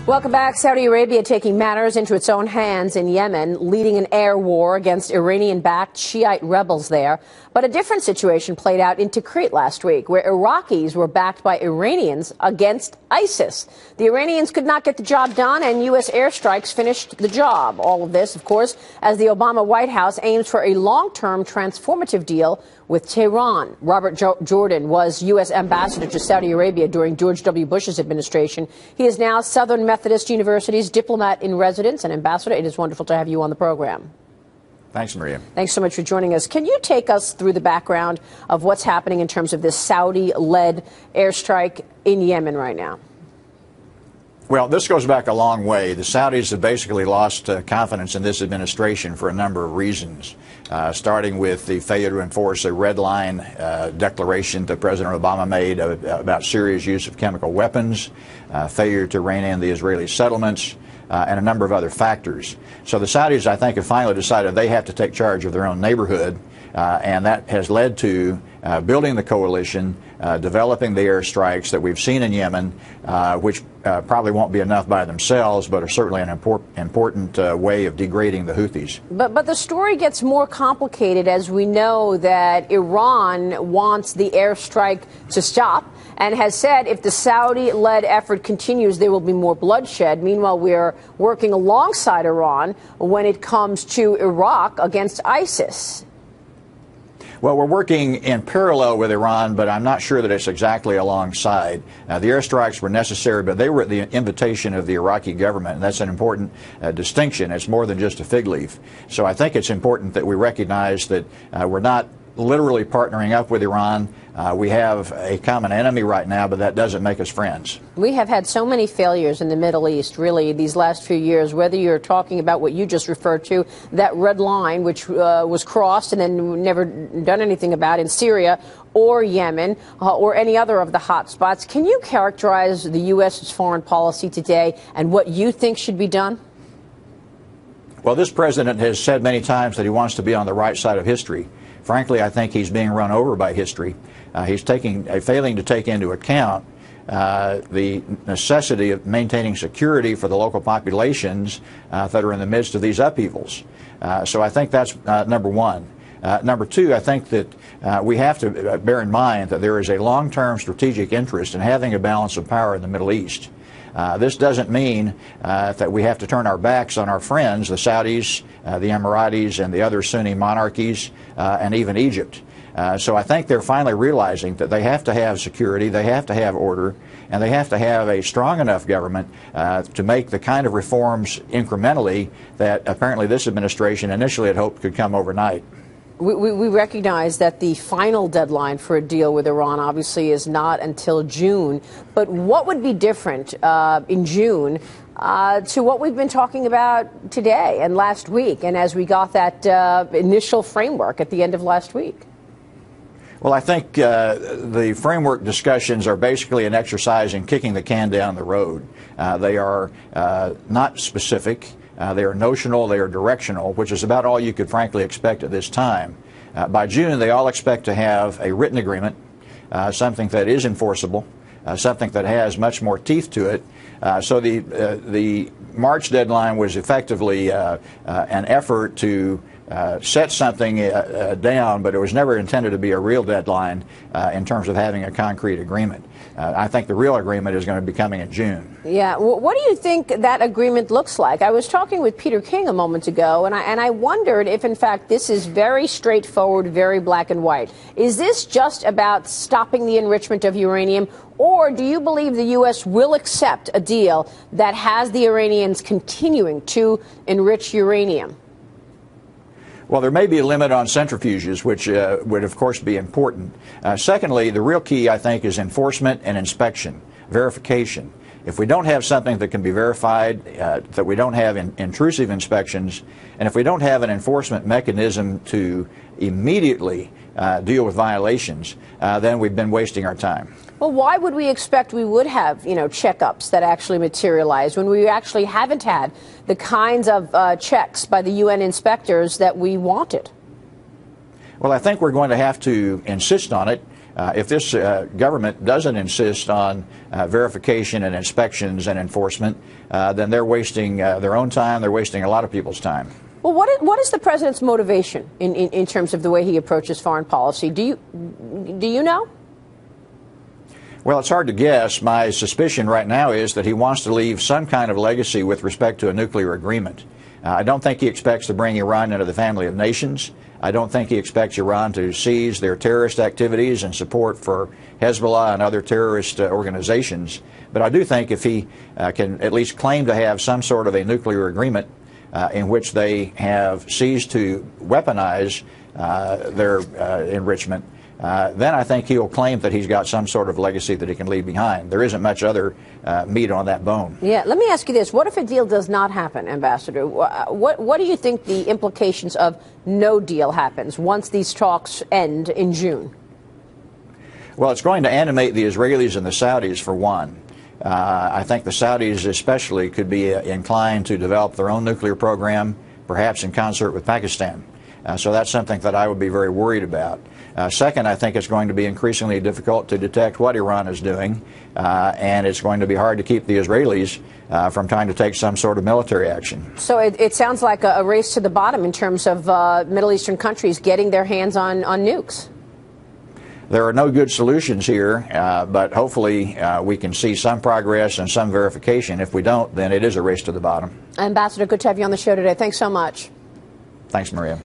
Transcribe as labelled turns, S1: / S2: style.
S1: Welcome back. Saudi Arabia taking matters into its own hands in Yemen, leading an air war against Iranian-backed Shiite rebels there. But a different situation played out in Tikrit last week, where Iraqis were backed by Iranians against ISIS. The Iranians could not get the job done, and U.S. airstrikes finished the job. All of this, of course, as the Obama White House aims for a long-term transformative deal with Tehran. Robert Jordan was U.S. ambassador to Saudi Arabia during George W. Bush's administration. He is now Southern Methodist University's diplomat in residence and ambassador. It is wonderful to have you on the program.
S2: Thanks, Maria.
S1: Thanks so much for joining us. Can you take us through the background of what's happening in terms of this Saudi-led airstrike in Yemen right now?
S2: Well, this goes back a long way. The Saudis have basically lost confidence in this administration for a number of reasons, starting with the failure to enforce a red line declaration that President Obama made about Syria's use of chemical weapons, failure to rein in the Israeli settlements, and a number of other factors. So the Saudis, I think, have finally decided they have to take charge of their own neighborhood, and that has led to building the coalition, developing the airstrikes that we've seen in Yemen, which probably won't be enough by themselves, but are certainly an important way of degrading the Houthis.
S1: But the story gets more complicated as we know that Iran wants the airstrike to stop and has said if the Saudi-led effort continues, there will be more bloodshed. Meanwhile, we're working alongside Iran when it comes to Iraq against ISIS.
S2: Well, we're working in parallel with Iran, but I'm not sure that it's exactly alongside. The airstrikes were necessary, but they were at the invitation of the Iraqi government, and that's an important distinction. It's more than just a fig leaf. So I think it's important that we recognize that we're not literally partnering up with Iran. We have a common enemy right now, but that doesn't make us friends.
S1: We have had so many failures in the Middle East, really, these last few years, whether you're talking about what you just referred to, that red line, which was crossed and then never done anything about in Syria or Yemen or any other of the hot spots. Can you characterize the U.S.'s foreign policy today and what you think should be done?
S2: Well, this president has said many times that he wants to be on the right side of history. Frankly, I think he's being run over by history. He's failing to take into account the necessity of maintaining security for the local populations that are in the midst of these upheavals. So I think that's number one. Number two, I think that we have to bear in mind that there is a long-term strategic interest in having a balance of power in the Middle East. This doesn't mean that we have to turn our backs on our friends, the Saudis, the Emiratis, and the other Sunni monarchies, and even Egypt. So I think they're finally realizing that they have to have security, they have to have order, and they have to have a strong enough government to make the kind of reforms incrementally that apparently this administration initially had hoped could come overnight.
S1: We recognize that the final deadline for a deal with Iran obviously is not until June. But what would be different in June to what we've been talking about today and last week, and as we got that initial framework at the end of last week?
S2: Well, I think the framework discussions are basically an exercise in kicking the can down the road. They are not specific. They are notional, they are directional, which is about all you could frankly expect at this time. By June, they all expect to have a written agreement, something that is enforceable, something that has much more teeth to it. So the March deadline was effectively an effort to set something down, but it was never intended to be a real deadline in terms of having a concrete agreement. I think the real agreement is going to be coming in June.
S1: Yeah. What do you think that agreement looks like? I was talking with Peter King a moment ago, and I wondered if, in fact, this is very straightforward, very black and white. Is this just about stopping the enrichment of uranium, or do you believe the U.S. will accept a deal that has the Iranians continuing to enrich uranium?
S2: Well, there may be a limit on centrifuges, which would, of course, be important. Secondly, the real key, I think, is enforcement and inspection, verification. If we don't have something that can be verified, that we don't have intrusive inspections, and if we don't have an enforcement mechanism to immediately deal with violations, then we've been wasting our time.
S1: Well, why would we expect we would have, checkups that actually materialize when we actually haven't had the kinds of checks by the UN inspectors that we wanted?
S2: Well, I think we're going to have to insist on it. If this government doesn't insist on verification and inspections and enforcement, then they're wasting their own time. They're wasting a lot of people's time.
S1: Well, what is the president's motivation in terms of the way he approaches foreign policy? Do you know?
S2: Well, it's hard to guess. My suspicion right now is that he wants to leave some kind of legacy with respect to a nuclear agreement. I don't think he expects to bring Iran into the family of nations. I don't think he expects Iran to cease their terrorist activities and support for Hezbollah and other terrorist organizations. But I do think if he can at least claim to have some sort of a nuclear agreement in which they have ceased to weaponize their enrichment, then I think he'll claim that he's got some sort of legacy that he can leave behind. There isn't much other meat on that bone.
S1: Yeah, let me ask you this. What if a deal does not happen, Ambassador? What do you think the implications of no deal happens once these talks end in June?
S2: Well, it's going to animate the Israelis and the Saudis, for one. I think the Saudis especially could be inclined to develop their own nuclear program, perhaps in concert with Pakistan. So that's something that I would be very worried about. Second, I think it's going to be increasingly difficult to detect what Iran is doing, and it's going to be hard to keep the Israelis from trying to take some sort of military action.
S1: So it sounds like a race to the bottom in terms of Middle Eastern countries getting their hands on nukes.
S2: There are no good solutions here, but hopefully we can see some progress and some verification. If we don't, then it is a race to the bottom.
S1: Ambassador, good to have you on the show today. Thanks so much.
S2: Thanks, Maria.